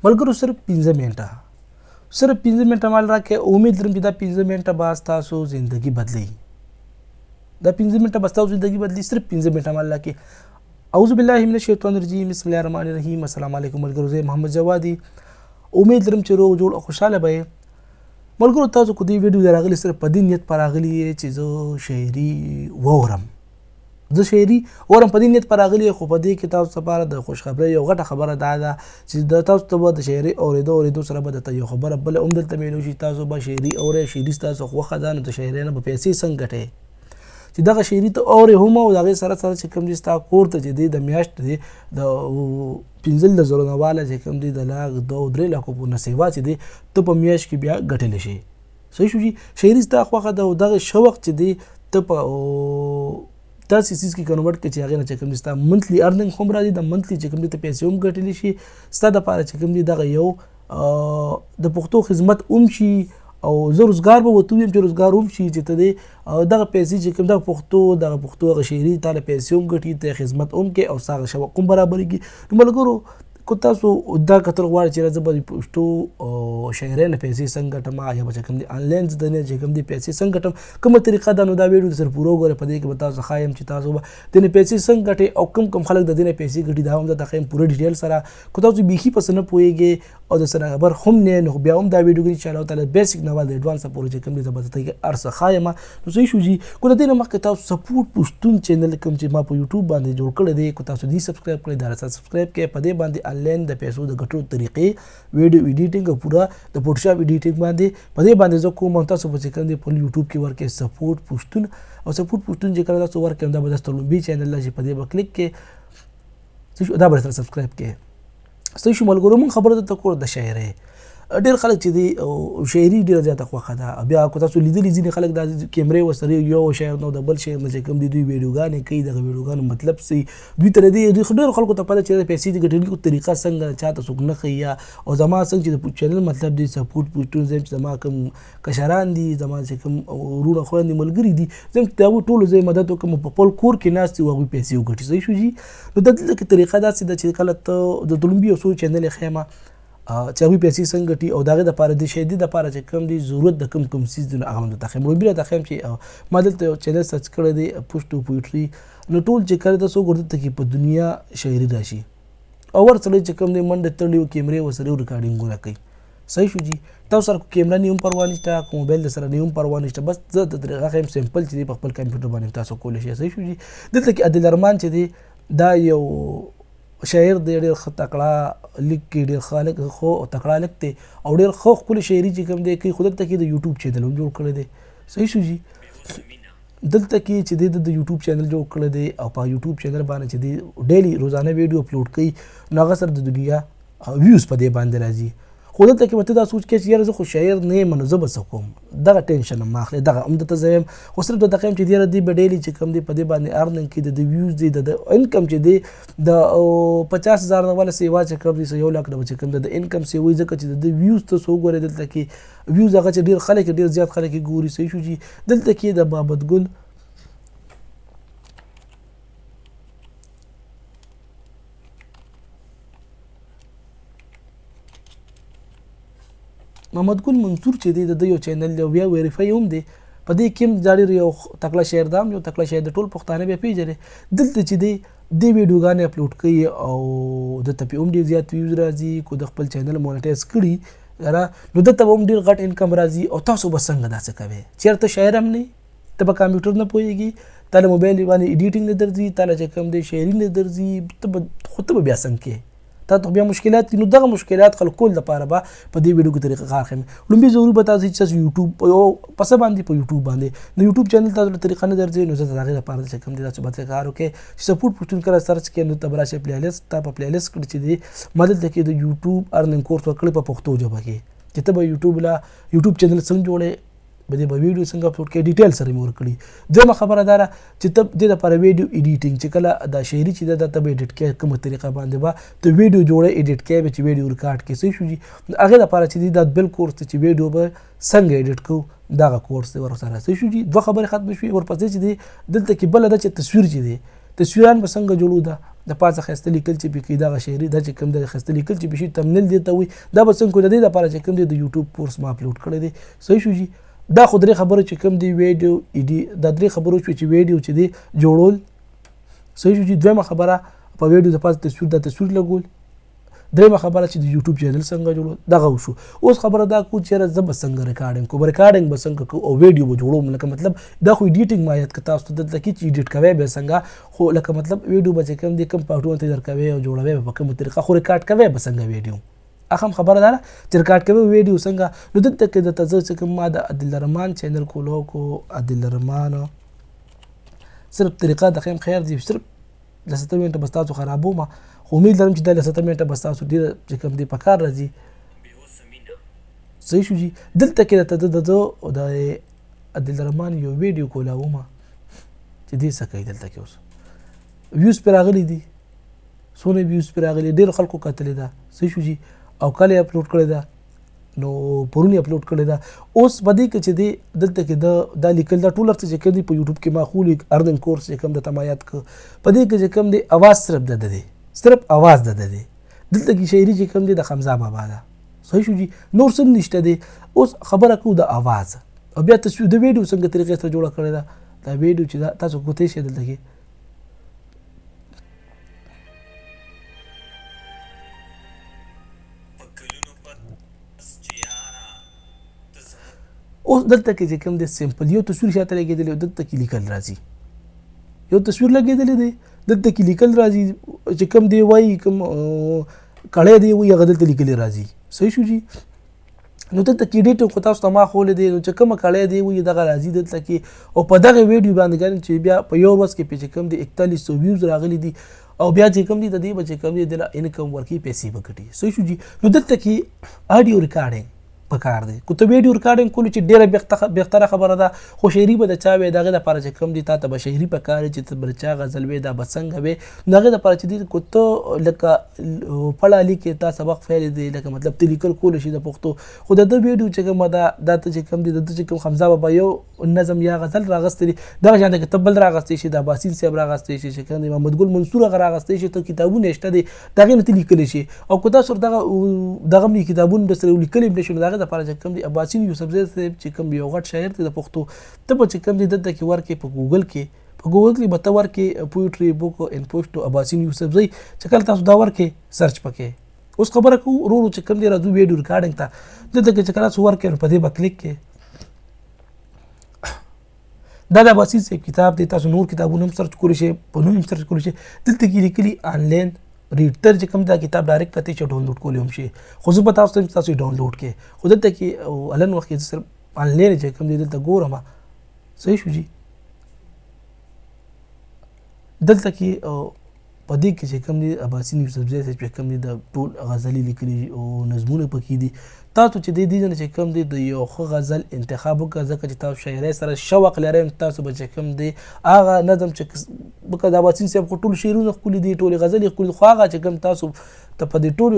ملګرو صرف 15 منټه صرف 15 منټه مال راکې امید لرم چې دا 15 منټه به تاسو زندگی بدلی دا 15 منټه به تاسو زندگی بدلی صرف 15 منټه مال راکې اعوذ بالله من الشیطان الرجیم بسم الله الرحمن الرحیم السلام علیکم ملګرو زه محمد جوادی امید لرم چې روغ جوړ او خوشاله به ملګرو تاسو کو دې ویډیو راغلی صرف په دې نیت پر راغلی چې زه شاعري وورم زه شاعري ورم په دې نیت پر راغلی خو په دې کې تاسو لپاره د خوشخبری یو غټه خبره ده چې د تاسو ته د شاعري اوریدو سره به د یو خبره بل هم دلته مینو شي تاسو به شاعري اورئ شاعري تاسو خو خدانو د شاعري نه په پیسې څنګه ګټئ چې دغه شاعري ته اورئ هم او دغه سره چې کوم دي ستا کور ته چې د میاشت دی د 15 نه والا چې کوم دي د لاغ 2-3 لکو په نسیوا چې دی ته په میاشت کې بیا ګټل شي صحیح شو جی شاعري ستا خوخه دغه شوق چې دی ته په تاسو سیس کې کنورټ کې چې هغه نه چې کوم دي ستا منتلی ارننګ هم راځي د منتلی چې کوم دي ته پیسې هم ګټلی شي ستا د پاره چې کوم دي دغه یو د پښتو خدمت شي او زه روزګار به وته ویم چې روزګار هم شي چې ته دې دغه پیسې چې کوم دغه پښتو هغه شاعري تاله پیسې هم ګټي ته خدمت هم کې او ساغه شوق هم برابرېږي نو ملګرو کو تاسو دا کتل غواړئ چې زه به د پښتو شاعرۍ نه پیسې څنګه ګټم یا به چې کوم دي آنلاین زده نه چې کوم دي پیسې څنګه ګټم کومه طریقه ده نو دا ویډیو سره پوره وګورئ په دې کې به تاسو ښایم چې تاسو به د نه پیسې څنګه ګټئ او کوم خلک د دې نه پیسې ګټي دا هم زه ښایم پوره ډیټیل سره کو تاسو بیخي پس نه پوهیږئ او د سره خبر هم نه نو بیا هم دا ویډیو ان شاء الله تعالی بیسیک نه ول ایڈوانس پورې چې کوم دي زبرته کې ارسه ښایم نو صحیح شو جی کو د دې نه مخکې تاسو سپورټ پښتون چینل کوم چې ما په یوټیوب باندې جوړ کړی دی کو تاسو دې سبسکرایب کړئ دا سره سبسکرایب کړئ په دې باندې آنلاین د پیسو د ګټو طریقې ویډیو ایډیټینګ او پورا د فوټوشاپ ایډیټینګ باندې په دې باندې زه کوم تاسو په څیر کې په یوټیوب کې ورکه سپورټ پښتون او سپورټ پښتون چې کله تاسو ورکه دا به تاسو لومبي چینل لږ په دې به کلیک کې دا به سره سبسکرایب کې صحیح شو ملګرو مون خبره ته کور د شاعرۍ ډېر خلک چې دی شاعري ډېره زیاته خوښه ده بیا کو تاسو لیدلی ځینې خلک د کیمرې وسره یو شاعر نو د بل شاعر نه چې کوم دي دوی ویډیوګانې کوي دغه ویډیوګانو مطلب سي دوی تر دې ډېر خلکو ته پته چې پیسې د ګټلو طریقه څنګه چاته څوک نه ښیي او زما څنګه چې د چینل مطلب دی سپورټ پښتون زم چې زما کوم کشران دي زما چې کوم ورونه خويندې ملګري دي زم ته ټول زې مدد وکم په خپل کور کې ناس او پیسې وګټي صحیح شو جی نو د دې طریقه دا چې کله ته د تلمبي او سو چینل خیمه چې هغوی پیسې څنګه ګټي او د هغې دپاره د شهیدي دپاره چې کوم دي ضرورت د کوم څیز دی نو هغه هم درته ښیم لومبي راته ښیم چې ما دلته یو چینل سرچ کړی دی پشتو پویټري نو ټول چې کله تاسو وګورئ دلته کې په دنیا شاعري راشي او ور سړی چې کوم دی منډه تړلي و کیمرې ورسره ریکارډینګونه کوي صحیح شو جي تاسو سره کیمره نه هم پروا نشته کوم موبایل د سره نه هم پروا نشته بس زه د طریقه ښیم سمپل چې دی په خپل کمپیوټر باندې تاسو کولی شئ صحیح شو جي دلته کې عادل ارمان چې دی دا یو شاعر دی ډېر ښه تکړه لیک کې ډېر خالق خو تکړه لیک دی او ډېر ښه ښکلې شاعري چې کوم دی کوي خو دلته کې د یوټیوب چینل هم جوړ کړی دی صحیح شو جي دلته کې چې دی د یوټیوب چینل جوړ کړی دی او په یوټیوب چینل باندې چې دی ډیلی روزانه ویډیو اپلوډ کوي نو هغه سره د دنیا ویوز په دې باندې راځي خو دلته کې به ته دا سوچ کوې چې یاره زه خو شاعر نه یم نو زه به څه کوم دغه ټینشن هم اخلي دغه هم درته زه یم خو صرف درته ښیم چې یاره دی به ډیلي چې کوم دی په دې باندې ارننګ کې د ویوز دی د انکم چې دی د 50,000 نه والا سیوا چې کوم دی 1 لک نه چې کوم د انکم سیوی ځکه چې د ویوز ته څو ګورې دلته کې ویوز هغه چې ډېر خلک ډېر زیات خلک ګوري صحیح شو جي دلته کې د بابت ګل محمد ګل منصور چې دی د یو چینل دی بیا ویریفای هم دی په دې کې هم ډېر یو تکړه شاعر دا یو تکړه شاعر د ټول پښتانه بیا پیژني دلته چې دی د ویډیوګانې اپلوډ کوي او دلته پې هم ډېر زیات ویوز راځي کو د خپل چینل مونیټایز کړي نو دلته به هم ډېر غټ انکم راځي او تاسو به څنګه داسې کوئ چېرته شاعر هم نه ته به کمپیوټر نه پوهېږي تا له موبایل باندې ایډیټینګ نه درځي تا له چې کوم دی شاعري نه درځي خو ته به بیا څنګه کوې تا ته بیا مشکلات دي نو دغه مشکلات خلک کول دپاره به په دې ویډیو کې طریقه کار ښیم لومبي ضروري به تاسو چې یوټیوب یو په څه باندې په یوټیوب باندې د یوټیوب چینل تاسو له طریقه نه درځي نو زه د هغې دپاره چې کوم دي تاسو به کار وکړئ چې سپورټ پښتون کله سرچ کړئ نو ته به راشئ پلیلیست تا په پلیلیست کړي چې دی ما دلته کې د یوټیوب ارننګ کورس ورکړی په پښتو ژبه کې چې ته به یوټیوب چینل څنګه جوړې به دې به ویډیو څنګه اپلوډ کړې ډیټیل سره مې ورکړي دویمه خبره دا ده چې ته دې دپاره ویډیو ایډیټینګ چې کله دا شاعري چې ده ته به ایډیټ کوې کومه طریقه باندې به ته ویډیو جوړه ایډیټ کوې به چې ویډیو ریکارډ کړې صحیح شو جي هغې دپاره چې دی دا بل کورس دی چې ویډیو به څنګه ایډیټ کوو دغه کورس دی ورسره صحیح شو جي 2 خبرې ختمې شوې ورپسې چې دی دلته کې بله ده چې تصویر چې دی تصویران به څنګه جوړو ده د پاسه ښایسته لیکل چې پکې دغه شعري دا چې کوم د ښایسته لیکل چې بشي تمنیل دی ته وي دا به څنګه د دې لپاره چې کوم دی د یوټیوب کورس ما اپلوډ کړی دی صحیح شو جي دا خو درې خبرو چې کوم دی ویډیو دا درې خبرو چې ویډیو چې دی جوړول صحیح شو جي دویمه خبره په ویډیو د پاسه د تصویر لګول درېمه خبره چې د یوټیوب چینل څنګه جوړول دغه وشو اوس خبره دا کو چې زه به څنګه ریکارډینګ کوم ریکارډینګ به څنګه کوم او ویډیو به جوړوم لکه مطلب دا خو ایډیټینګ ما یاد کتا تاسو دلته کې چې ایډیټ کوي به څنګه خو لکه مطلب ویډیو به کوم دي کوم پارټونه تیار کوي او جوړوي په کومه طریقه خو ریکارډ کوي به څنګه ویډیو اخم خبره ده چې ریکارډ کوي ویډیو څنګه نو دلته کې د تاسو کوم ما د عادل الرحمن چینل کولو کو عادل الرحمن صرف طریقه د خیم خیر دي صرف د 7 منټه بس تاسو خرابو ما امید لرم چې د 7 منټه بس تاسو ډیر چې کوم دی په کار راځي صحیح شو جي دلته کې د عادل الرحمن یو ویډیو کولاوم چې دې څه کوي دلته کې اوس ویوز پر راغلي دي سونه ویوز پر راغلي ډیر خلکو کتلې ده صحیح شو جي او کله اپلوډ کړی ده نو پرونی اپلوډ کړی ده اوس باندې کې چې دی دلته کې د لیکل دا ټول څه چې کوم دی په یوټیوب کې معقول ارننګ کورس چې کوم د تمایات ک پدې کې چې کوم دی اواز صرف ده صرف आवाज ده دلته کې شاعري چې کوم دي د حمزه بابا ده صحیح شو جي نور څه نشته دي اوس خبره کو د आवाज او بیا تصویر د ویډیو څنګه طریقې سره جوړه کړی دا ویډیو چې تاسو کوته شي دلته کې اوس دلته کې چې کوم دي سمپل یو تصویر شاته لګیدل دلته کې لیکل راځي یو تصویر لګیدل دي دلته کې لیکل راځي چې کوم دی وای کوم کړه دی وای هغه دلته لیکل راځي صحیح شو جي نو دلته کې ډیټ کو تاسو ته ما خول دي چې کوم کړه دی وای دغه راځي دلته کې او په دغه ویډیو باندې ګان چې بیا په یو ورځ کې چې کوم دی 4100 ویوز راغلي دي او بیا چې کوم دی د دې بچ کوم دی د انکم ورکی پیسې وکړي صحیح شو جي نو دلته کې اډیو ریکارډینګ پکار دی کو ته ویډیو ریکارډینګ کول چې ډیره بهتره خبره ده خو شاعري به د چا وې دغه لپاره چې کوم دي ته به شاعري پکار چې ته برچا غزل وې دا بسنګ وې دغه لپاره چې دي کو ته لکه پړه لیکي تا سبق فعل دی لکه مطلب تلیکل کول شي د پښتو خو د ویډیو چې کوم دا ته چې کوم دي د چې کوم حمزه بابا یو نظم یا غزل راغستري دا ځان د کتاب بل راغستې شي د باسین صاحب راغستې شي چې کوم محمد ګل منصور راغستې شي ته کتابونه نشته دي دغه نه تلیکل شي او کو تاسو دغه کتابونه د سره لیکل نشي دغه لپاره چې کوم دی عباسین یوسف زید چې کوم یو غټ شاعر دی د پښتو ته په چې کوم دی دلته کې ورکې په ګوګل کې به ته ورکې پویټري بوک ان پوشټو عباسین یوسف زید چې کله تاسو دا ورکې سرچ پکې اوس خبره کو ورو چې کوم دی راځو ویډیو ریکارډینګ ته دلته کې چې کله تاسو ورکې په دې به کلیک کې دا د عباسین صاحب کتاب دی تاسو نور کتابونه هم سرچ کولی شئ په نوم سرچ کولی شئ دلته کې لیکلي آنلاین ریډر چې کوم دا کتاب ډایرکټ پته چې ډاونلوډ کولی هم شي خو زه به تاسو ډاونلوډ کې خو دلته کې الان وخت کې صرف آنلاین چې کوم دی دلته ګورم صحیح شو جي دلته کې په دې کې چې کوم دی عباسین یوسف زید چې کوم دی د ټول غزلي لیکلي او نظمونه پکې دي تاسو چې دې نه چې کوم دی د یو غزل انتخاب وکړه ځکه چې تاسو شاعرۍ سره شوق لرئ تاسو به چې کوم دی هغه نظم چې بکه د عباسین صاحب ټول شعرونه خپل دي ټول غزل خپل خو هغه چې کوم تاسو ته په دې ټول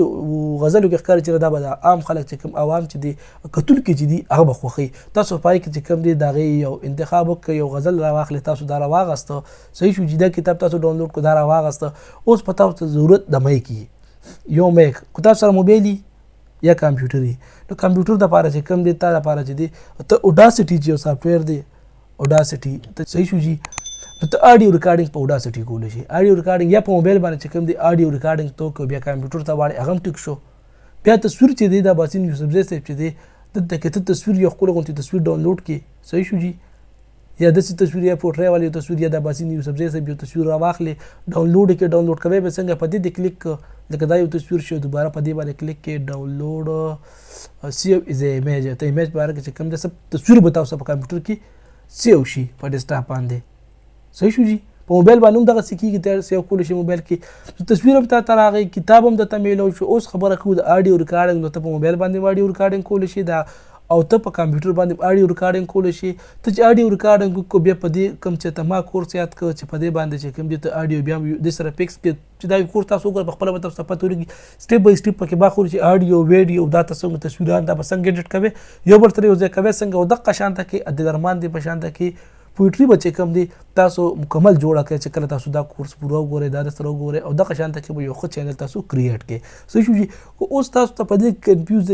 غزلو کې ښکار چې دا به عام خلک چې کوم عوام چې دي کتل کې چې دي هغه بخوخي تاسو پای کې چې کوم دی دغه یو انتخاب وکړه یو غزل راواخلې تاسو دا راواغسته صحیح شو چې دا کتاب تاسو ډاونلوډ کو دا راواغسته اوس په تاسو ضرورت د مې کې یو مې کو تاسو سره موبایل یا کمپیوټر نو کمپیوټر د لپاره چې کوم دی تا لپاره چې دی ته اوداسټي چې یو سافټویر دی اوداسټي ته صحیح شو جي نو ته اډیو ریکارډینګ په اوداسټي کولی شي اډیو ریکارډینګ یا په موبایل باندې چې کوم دی اډیو ریکارډینګ تو کو بیا کمپیوټر ته واړې هغه ټیک شو بیا تصویر چې دی د عباسین یوسف زید صاحب چې دی دلته کې ته تصویر یو خپل غونډه تصویر ډاونلوډ کې صحیح شو جي یا د تصویر یا پورټری والی تصویر یا د عباسین یوسف زید صاحب یو تصویر راواخلې ډاونلوډ کې ډاونلوډ کوي به څنګه په دې کلیک لکه دا یو تصویر شو دوباره په دې باندې کلیک کې ډاونلوډ سیو از ایمیج ته ایمیج بار کې کوم د سب تصویر بتاو سب کمپیوټر کې سیو شي په ډیسکټاپ باندې صحیح شو جي په موبایل باندې هم دغه سکیږي تر سیو کول شي موبایل کې تصویر هم ته راغی کتاب هم د تمیلو شو اوس خبره کو د اډیو ریکارډینګ نو ته په موبایل باندې اډیو ریکارډینګ کول شي دا او ته په کمپیوټر باندې اډیو ریکارډینګ کول شي ته چې اډیو ریکارډینګ کو بیا په دې کم چې ته ما کورس یاد کړ چې په دې باندې چې کوم دې ته اډیو بیا د سره فکس کې چې دا کورس تاسو وګور په خپل مطلب څه پته ورګي سټپ بای سټپ پکې باخور چې اډیو ویډیو دا تاسو تصویران دا بسنګ ایډیټ کوي یو بل تر یو ځای کوي څنګه او دغه شانته کې عادل الرحمن دی په شانته کې پویټري به چې کوم دی تاسو مکمل جوړه کړئ چې کله تاسو دا کورس پوره وګورئ دا درسره وګورئ او دغه شانته کې به یو ښه چینل تاسو کریټ کړئ. صحیح شو جي. اوس تاسو ته په دې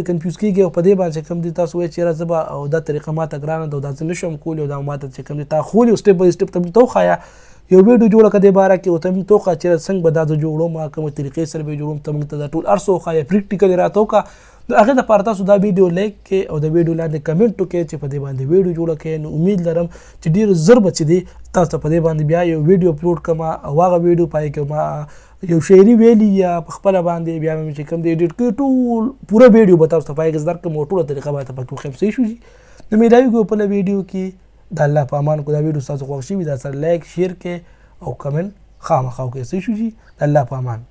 کنفیوز کېږئ او په دې باندې چې کوم دی تاسو وایئ چېرې زه به او دا طریقه ماته ګرانه ده او دا زه نشم کولی او دا ماته چې کوم دی تا خولي او سټپ بای سټپ ته ته وښایه یو ویډیو جوړه کړه دې باره کې او ته موږ ته وښایه چې څنګه به دا زه جوړوم کومې طریقې سره به یې جوړوم ته موږ ته دا ټول هر څه وښایه پریکټیکل یې راته وکړه. نو هغې دپاره تاسو دا ویډیو لایک کړئ او د ویډیو لاندې کمنټ وکړئ چې په دې باندې ویډیو جوړه کړئ. نو امید لرم چې ډېر زر به چې دی تاسو ته په دې باندې بیا یو ویډیو اپلوډ کړم او هغه ویډیو پای کې ما یو شاعري ویلي یا په خپله باندې بیا مې چې کوم دی ایډیټ کړی ټول پوره ویډیو به تاسو ته پای کې زده کړم او ټوله طریقه به پکې وښیم. صحیح شو جي. نو ملاویږو په بله ویډیو کې د الله په امان کو. دا ویډیو ستاسو خوښ شوي دا سره لایک شیر کړئ او کمنټ خامخا وکړئ. صحیح شو جي. د الله په امان.